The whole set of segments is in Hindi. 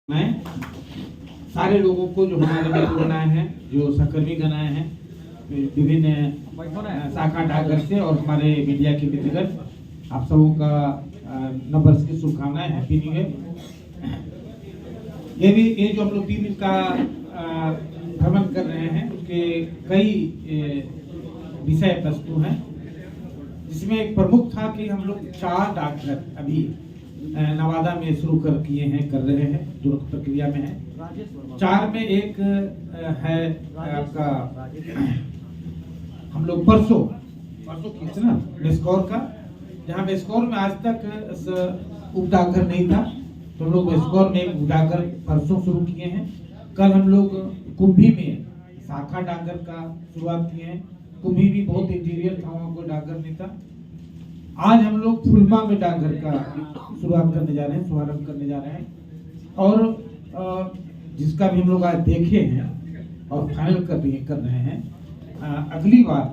मैं सारे लोगों को जो हमारे मित्र बनाए हैं, जो सहकर्मी गणाए हैं, विभिन्न शाखा डाकघर से और हमारे मीडिया के मित्रगण, आप सबों का नववर्ष की शुभकामनाएं, हैप्पी न्यू ईयर। ये जो हम लोग 3 दिन का भ्रमण कर रहे हैं, उसके कई विषय प्रस्तुत हैं, जिसमें एक प्रमुख था कि हम लोग 4 डाकघर अभी नवादा में शुरू कर रहे हैं, तुरंत प्रक्रिया में है। 4 में एक है आपका, हम लोग परसों किए ना मेस्कौर का, जहाँ मेस्कौर में आज तक उप डाकघर नहीं था, तो हम लोग मेस्कौर में एक डाकघर परसों शुरू किए हैं। कल हम लोग कुंभी में शाखा डाकघर का शुरुआत किए हैं। कुंभी भी बहुत इंटीरियर था, वहाँ कोई डाकघर नहीं था। आज हम लोग फुलमा में डाकघर का शुरुआत करने जा रहे हैं, शुभारंभ करने जा रहे हैं, और जिसका भी हम लोग आज देखे हैं और फाइनल कर रहे हैं। अगली बार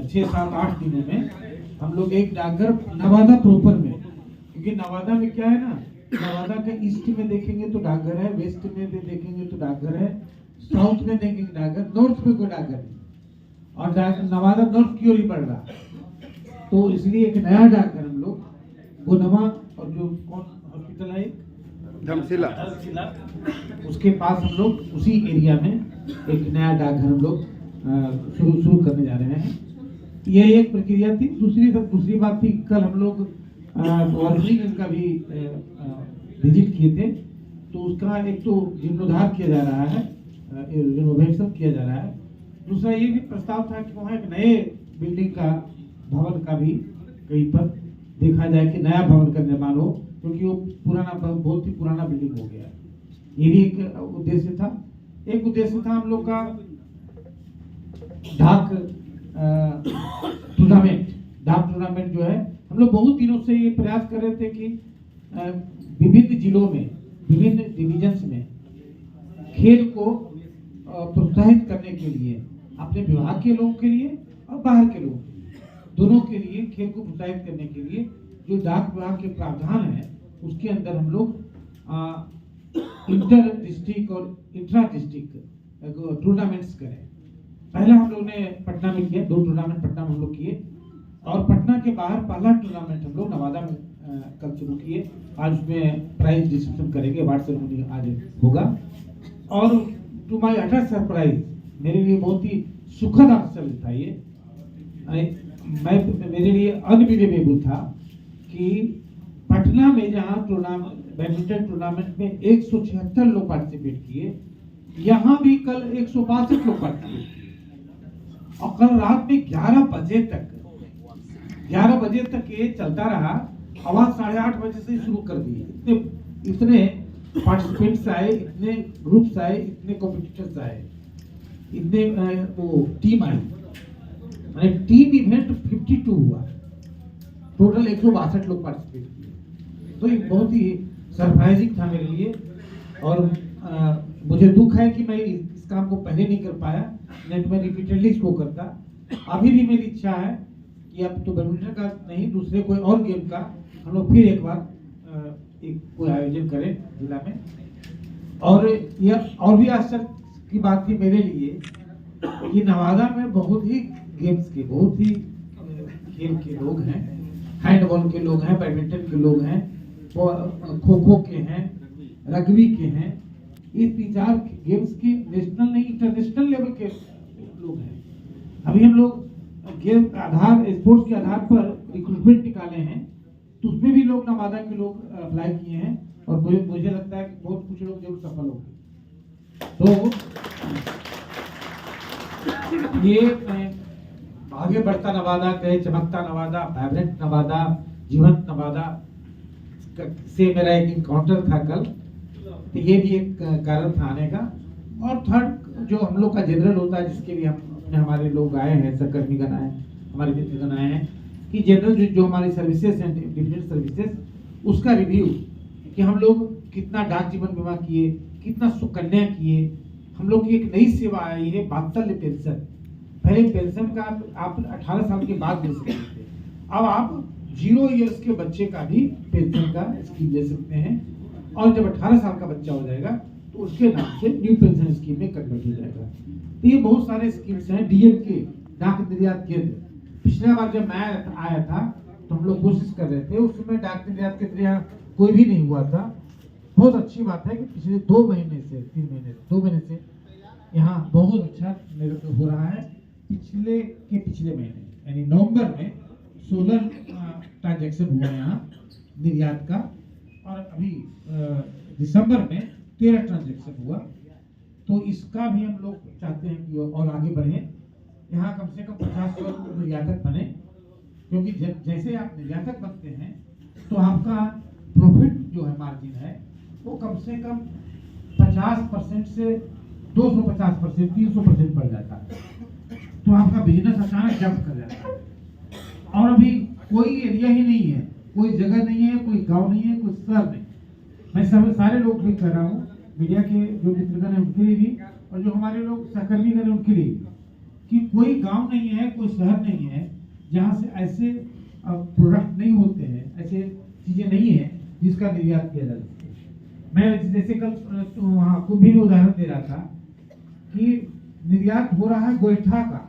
6, 7, 8 दिनों में हम लोग एक डाकघर नवादा प्रॉपर में, क्योंकि नवादा में क्या है ना, नवादा के ईस्ट में देखेंगे तो डाकघर है, वेस्ट में देखेंगे तो डाकघर है, साउथ में देखेंगे डाकघर, नॉर्थ में कोई डाकघर नहीं, और नवादा नॉर्थ की ओर ही बढ़ रहा है। तो इसलिए एक नया डाकघर हम लोग गोनमा, और जो कौन हॉस्पिटल है धमशिला, उसके पास हम लोग उसी एरिया में एक नया डाकघर हम लोग शुरू करने जा रहे हैं। ये एक प्रक्रिया थी। दूसरी बात थी, कल हम लोग वार्षिक का भी विजिट किए थे, तो उसका एक तो जीर्णोद्धार किया जा रहा है, रिनोवेशन किया जा रहा है। दूसरा ये भी प्रस्ताव था कि वहाँ एक नए बिल्डिंग का, भवन का भी कहीं पर देखा जाए कि नया भवन का निर्माण हो, क्योंकि वो पुराना, बहुत ही पुराना बिल्डिंग हो गया है। ये भी एक उद्देश्य था। एक उद्देश्य था हम लोग का डाक टूर्नामेंट जो है, हम लोग बहुत दिनों से ये प्रयास कर रहे थे कि विभिन्न जिलों में, विभिन्न डिविजन्स में खेल को प्रोत्साहित करने के लिए, अपने विभाग के लोगों के लिए और बाहर के लोगों के लिए, दोनों के लिए खेल को प्रोत्साहित करने के लिए जो डाक विभाग के प्रावधान है, उसके अंदर हम लोग इंटर डिस्ट्रिक्ट और इंट्रा डिस्ट्रिक्ट टूर्नामेंट्स करें। पहले हम लोग ने पटना में किया, 2 टूर्नामेंट पटना में हम लोग किए, और पटना के बाहर पहला टूर्नामेंट हम लोग नवादा में कल शुरू किए। आज उसमें प्राइज डिस्ट्रीब्यूशन करेंगे, अवार्ड सेरेमनी आज होगा। और टू माई अटर सरप्राइज, मेरे लिए बहुत ही सुखद अवसर था ये, मेरे लिए अनबिलीवेबल था कि पटना में जहाँ बैडमिंटन टूर्नामेंट में 176 लोग पार्टिसिपेट किए, यहाँ भी कल 162 लोग पार्टिसिपेट किए, और कल रात में 11 बजे तक ये चलता रहा। आवाज 8:30 बजे से शुरू कर दिए। इतने पार्टिसिपेंट्स आए, इतने ग्रुप्स आए, इतने कॉम्पिटिटर्स आए, इतने वो टीम आई, मैंने टीम इवेंट 52 हुआ, टोटल 162 लोग पार्टिसिपेट किए। तो ये बहुत ही सरप्राइजिंग था मेरे लिए, और मुझे दुख है कि मैं इस काम को पहले नहीं कर पाया, नहीं तो मैं रिपीटेडली इसको करता। अभी भी मेरी इच्छा है कि अब तो बैडमिंटन का नहीं, दूसरे कोई और गेम का हम लोग फिर एक बार कोई आयोजन करें जिला में। और यह और भी आश्चर्य की बात थी मेरे लिए कि नवादा में बहुत ही गेम्स के, बहुत ही खेल के लोग हैं, हैंडबॉल के लोग हैं, बैडमिंटन के लोग हैं, खो खो के हैं, रग्बी के हैं। ये 3-4 गेम्स के नेशनल नहीं, इंटरनेशनल लेवल के लोग हैं। अभी हम लोग गेम आधार, स्पोर्ट्स के आधार पर रिक्रूटमेंट निकाले हैं, तो उसमें भी लोग नवादा के लोग अप्लाई किए हैं, और मुझे लगता है कि बहुत कुछ लोग जरूर सफल होंगे। तो ये आगे बढ़ता नवादा, कहे चमकता नवादा, वाइब्रेंट नवादा, जीवंत नवादा से मेरा एक इनकाउंटर था कल, तो ये भी एक कारण था आने का। और थर्ड, जो हम लोग का जनरल होता है, जिसके लिए हमारे लोग आए हैं, सहकर्मीगण आए हैं, हमारे मित्रगण आए हैं, कि जनरल जो हमारी सर्विसेज हैं, डिफरेंट सर्विसेज, उसका रिव्यू, कि हम लोग कितना डाक जीवन बीमा किए, कितना सुकन्या किए। हम लोग की एक नई सेवा आई है, वात्सल्य पेंशन। पहले पेंशन का आप 18 साल के बाद ले सकते थे, अब आप 0 ईयर्स के बच्चे का भी पेंशन का स्कीम ले सकते हैं। और जब 18 साल का बच्चा हो जाएगा तो उसके नाम से न्यू पेंशन स्कीम में कन्वर्ट हो जाएगा। तो ये बहुत सारे स्कीम्स हैं डीएन के, डाक निर्यात केंद्र। पिछला बार जब मैं आया था तो हम लोग कोशिश कर रहे थे, उस समय डाक निर्यात केंद्र यहाँ कोई भी नहीं हुआ था। बहुत अच्छी बात है कि पिछले 2 महीने से 3 महीने 2 महीने से यहाँ बहुत अच्छा हो रहा है। पिछले महीने यानी नवंबर में 16 ट्रांजैक्शन हुआ यहाँ निर्यात का, और अभी दिसंबर में 13 ट्रांजैक्शन हुआ। तो इसका भी हम लोग चाहते हैं कि और आगे बढ़े, यहाँ कम से कम 50 निर्यातक बने, क्योंकि जैसे आप निर्यातक बनते हैं तो आपका प्रॉफिट जो है, मार्जिन है, वो कम से कम 50% से 250%, 300% बढ़ जाता है। तो आपका बिजनेस अचानक जंप कर जाता है। और अभी कोई एरिया ही नहीं है, कोई जगह नहीं है, कोई गांव नहीं है, कोई शहर नहीं। मैं सारे लोग भी कर रहा हूँ, मीडिया के जो मित्रगण है उनके लिए भी, और जो हमारे लोग सहकर्मीगण है उनके लिए, कि कोई गांव नहीं है, कोई शहर नहीं है जहाँ से ऐसे प्रोडक्ट नहीं होते हैं, ऐसे चीजें नहीं है जिसका निर्यात किया जा सके। मैं जैसे कल वहाँ को भी उदाहरण दे रहा था कि निर्यात हो रहा है गोईठा का,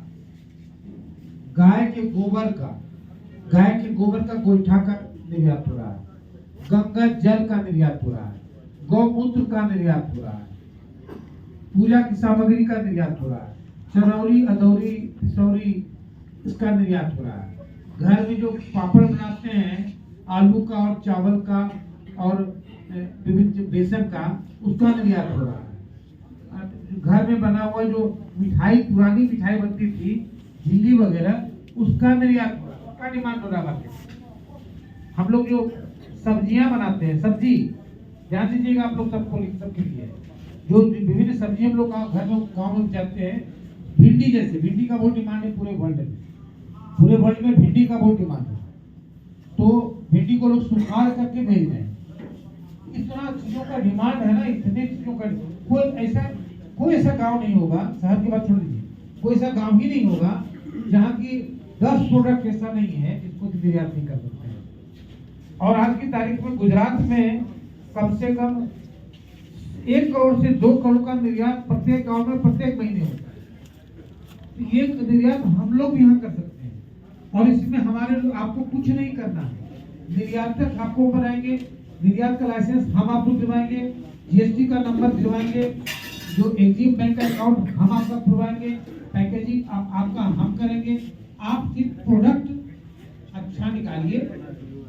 गाय के गोबर का गोईठा का निर्यात हो रहा है, गंगा जल का निर्यात हो रहा है, गौमूत्र का निर्यात हो रहा है, पूजा की सामग्री का निर्यात हो रहा है, चरौरी, अदौरी, पिसौरी, इसका निर्यात हो रहा है। घर में जो पापड़ बनाते हैं आलू का और चावल का और विभिन्न बेसन का, उसका निर्यात हो रहा है। घर में बना हुआ जो मिठाई, पुरानी मिठाई बनती थी, झिल्ली वगैरह, उसका निर्यात हो रहा है, उसका डिमांड हो रहा है मार्केट। हम लोग जो सब्जियां बनाते हैं, सब्जी ध्यान दीजिएगा आप लोग सबके लिए, जो विभिन्न सब्जी हम लोग घर में गाँव में चाहते हैं, भिंडी जैसे, भिंडी का बहुत डिमांड है पूरे वर्ल्ड में भिंडी का बहुत डिमांड है। तो भिंडी को लोग सुखा करके भेज रहे हैं। इतना चीजों का डिमांड है ना, इतने चीजों का, कोई ऐसा गांव नहीं होगा, शहर की बात छोड़ दीजिए, कोई ऐसा गांव ही नहीं होगा जहाँ की 10 प्रोडक्ट ऐसा नहीं है जिसको निर्यात नहीं कर सकते हैं। और आज की तारीख में गुजरात में कम से कम 1 करोड़ से 2 करोड़ का निर्यात प्रत्येक गांव में प्रत्येक महीने होता है। ये निर्यात हम लोग भी यहाँ कर सकते हैं, और इसमें हमारे आपको कुछ नहीं करना है। निर्यातक आपको बनाएंगे, निर्यात का लाइसेंस हम आपको दिलवाएंगे, जीएसटी का नंबर दिलवाएंगे, जो एग्जिम बैंक का अकाउंट हम आपका खुलवाएंगे, पैकेजिंग आपका हम करेंगे। आप सिर्फ प्रोडक्ट अच्छा निकालिए,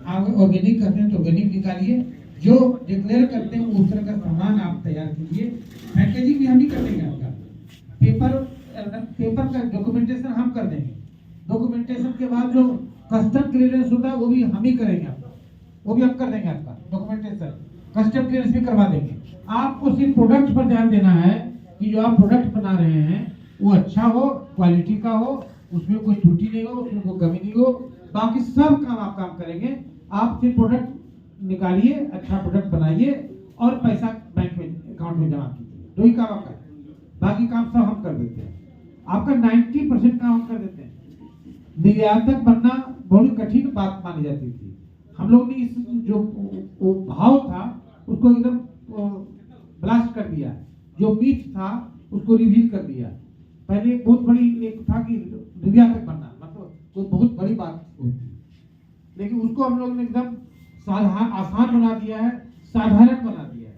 आप ऑर्गेनिक करते हैं तो ऑर्गेनिक निकालिए, जो डिक्लेयर करते हैं उस तरह का सामान आप तैयार कीजिए। पैकेजिंग भी हम ही कर देंगे, आपका पेपर का डॉक्यूमेंटेशन हम कर देंगे। डॉक्यूमेंटेशन के बाद जो कस्टम क्लियरेंस होता है वो भी हम ही करेंगे, आपका वो भी हम कर देंगे, आपका डॉक्यूमेंटेशन कस्टम क्लियरेंस भी करवा देंगे। आपको सिर्फ प्रोडक्ट पर ध्यान देना है कि जो आप प्रोडक्ट बना रहे हैं वो अच्छा हो, क्वालिटी का हो, उसमें कोई त्रुटि नहीं हो, उसमें कोई कमी नहीं हो, बाकी सब काम आप काम करेंगे। आप सिर्फ प्रोडक्ट निकालिए, अच्छा प्रोडक्ट बनाइए और पैसा बैंक में अकाउंट में जमा कीजिए, 2 ही काम आपका, बाकी काम सब हम कर देते हैं। आपका 90% काम हम कर देते हैं। निर्यातक बनना बहुत कठिन बात मानी जाती थी। हम लोग ने इस जो भाव था उसको एकदम ब्लास्ट कर दिया, जो मीथ था उसको रिवील कर दिया। पहले बहुत बड़ी एक था कि निर्यातक बनना मतलब कोई बहुत बड़ी बात होती, लेकिन उसको हम लोग ने एकदम आसान बना दिया है, साधारण बना दिया है।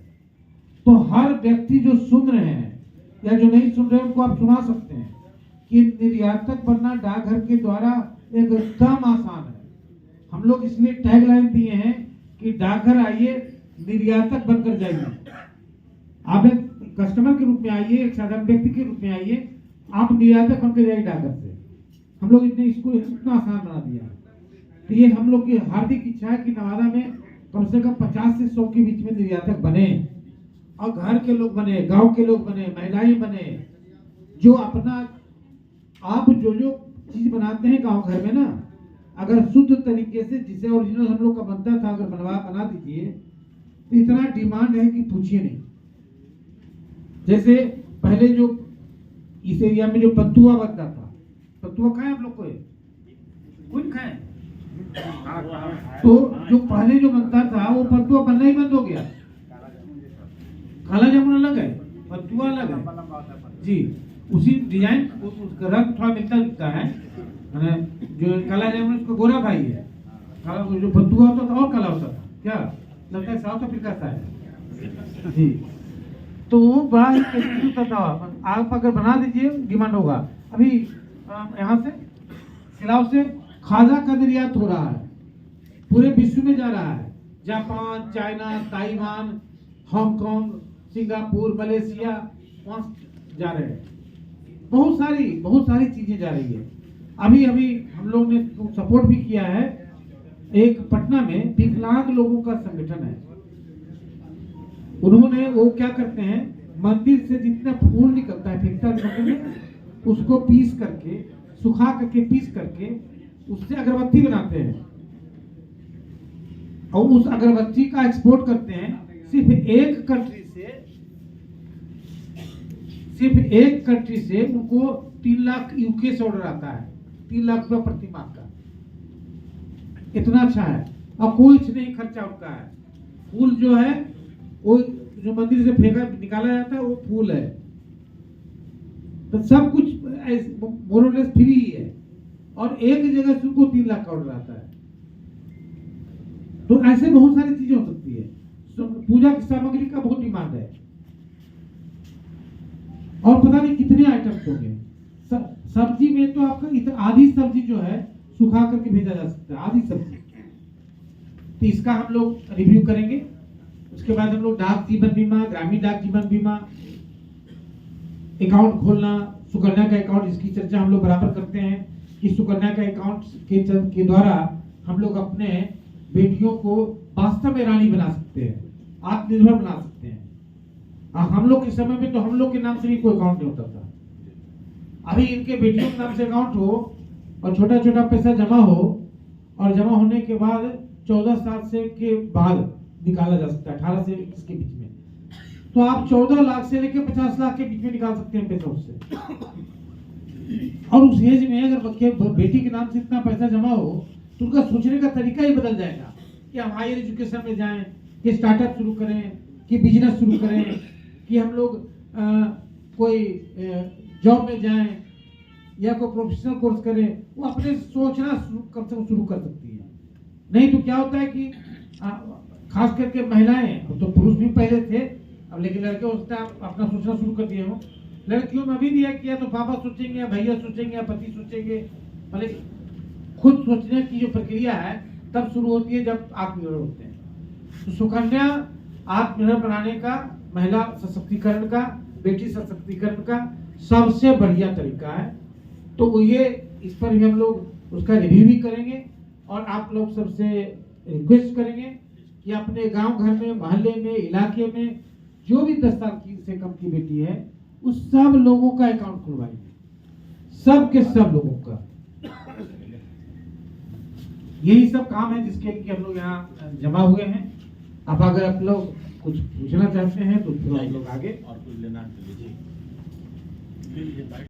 तो हर व्यक्ति जो सुन रहे हैं या जो नहीं सुन रहे हैं उनको आप सुना सकते हैं कि निर्यातक बनना डाकघर के द्वारा एकदम आसान है। हम लोग इसलिए टैगलाइन दिए हैं कि डाकघर आइए, निर्यातक बनकर जाइए। आप एक कस्टमर के रूप में आइए, एक साधारण व्यक्ति के रूप में आइए, आप निर्यातक बनकर जाइए डाकघर से। हम लोग इसको इतना आसान बना दिया है। तो ये हम लोग की हार्दिक इच्छा है कि नवादा में कम से कम 50 से 100 के बीच में निर्यातक बने, और घर के लोग बने, गांव के लोग बने, महिलाएं बने, जो अपना आप जो चीज बनाते हैं गांव घर में ना, अगर शुद्ध तरीके से जिसे ओरिजिनल हम लोग का बनता था अगर बना दीजिए तो इतना डिमांड है कि पूछिए नहीं। जैसे पहले जो इस एरिया में जो पत्तुआ बनता था, पत्तुआ खाए आप लोग कोई खाए? तो जो पहले जो बनता था वो पत्तुआ बनना ही बंद हो गया। काला जामुन अलग है, फतुआ अलग है जी। उसी डिजाइन उसका रंग थोड़ा मिलता जुलता है, जो काला जामुन उसका गोरा भाई है, काला जो फतुआ होता था और काला होता था, क्या लगता है साउथ अफ्रीका का है जी। तो वो बड़ा ही टेस्टी होता था, आप अगर बना दीजिए डिमांड होगा। अभी यहाँ से सिलाव से खाजा का निर्यात हो रहा है, पूरे विश्व में जा रहा है, Japan, China, Taiwan, Hong Kong, Singapore, Malaysia, वहाँ जा रहे हैं। बहुत सारी चीजें जा रही है। अभी हम लोग ने सपोर्ट भी किया है, एक पटना में विकलांग लोगों का संगठन है, उन्होंने वो क्या करते हैं, मंदिर से जितना फूल निकलता है फेंकता है, उसको पीस करके, सुखा करके पीस करके उससे अगरबत्ती बनाते हैं और उस अगरबत्ती का एक्सपोर्ट करते हैं। सिर्फ एक कंट्री से उनको 3 लाख यूके से ऑर्डर आता है, 3 लाख रुपया प्रति माह का। इतना अच्छा है और कुछ नहीं खर्चा उनका है। फूल जो है वो जो मंदिर से फेंका निकाला जाता है वो फूल है, तो सब कुछ मोरलेस फ्री है और एक जगह से उनको 3 लाख का ऑर्डर आता है। तो ऐसे बहुत सारी चीजें हो सकती है। पूजा की सामग्री का बहुत डिमांड है और पता नहीं कितने आइटम्स होंगे। सब्जी में तो आपका आधी सब्जी जो है सुखा करके भेजा जा सकता है, आधी सब्जी। तो इसका हम लोग रिव्यू करेंगे। उसके बाद हम लोग डाक जीवन बीमा, ग्रामीण डाक जीवन बीमा, अकाउंट खोलना, सुकन्या का अकाउंट, इसकी चर्चा हम लोग बराबर करते हैं कि सुकन्या का अकाउंट के द्वारा हम लोग अपने बेटियों को वास्तव में रानी बना सकते हैं, आत्मनिर्भर बना सकते हैं। हम लोग के समय में तो हम लोग के नाम से भी कोई अकाउंट नहीं होता था। अभी इनके बेटियों के नाम से अकाउंट हो और छोटा छोटा पैसा जमा हो और जमा होने के बाद 14 साल से के बाद निकाला जा सकता है, 18 से 21 के बीच में। तो आप 14 लाख से लेकर 50 लाख के बीच में निकाल सकते हैं पैसा उससे। और उस एज में अगर बेटी के नाम से इतना पैसा जमा हो तो उनका सोचने का तरीका ही बदल जाएगा कि हम हायर एजुकेशन में जाएं, कि स्टार्टअप शुरू करें, कि बिजनेस शुरू करें, कि हम लोग कोई जॉब में जाएं या कोई प्रोफेशनल कोर्स करें। वो अपने सोचना कम से कम शुरू कर सकती है। नहीं तो क्या होता है कि खास करके महिलाएं, तो पुरुष भी पहले थे अब, लेकिन लड़के उसका अपना सोचना शुरू कर दिए हो। लड़कियों में अभी भी है किया तो पापा सोचेंगे या भैया सोचेंगे या पति सोचेंगे, मतलब खुद सोचने की जो प्रक्रिया है तब शुरू होती है जब आत्मनिर्भर होते हैं। तो सुकन्या आत्मनिर्भर बनाने का, महिला सशक्तिकरण का, बेटी सशक्तिकरण का सबसे बढ़िया तरीका है। तो ये इस पर भी हम लोग उसका रिव्यू भी करेंगे और आप लोग सबसे रिक्वेस्ट करेंगे कि अपने गांव घर में, मोहल्ले में, इलाके में जो भी 10 साल की से कम की बेटी है उस सब लोगों का अकाउंट खुलवाएंगे, सब के सब लोगों का। यही सब काम है जिसके लिए हम लोग यहाँ जमा हुए हैं। अब अगर आप लोग कुछ पूछना चाहते हैं तो फिर आप लोग आगे और कुछ लेना लीजिए।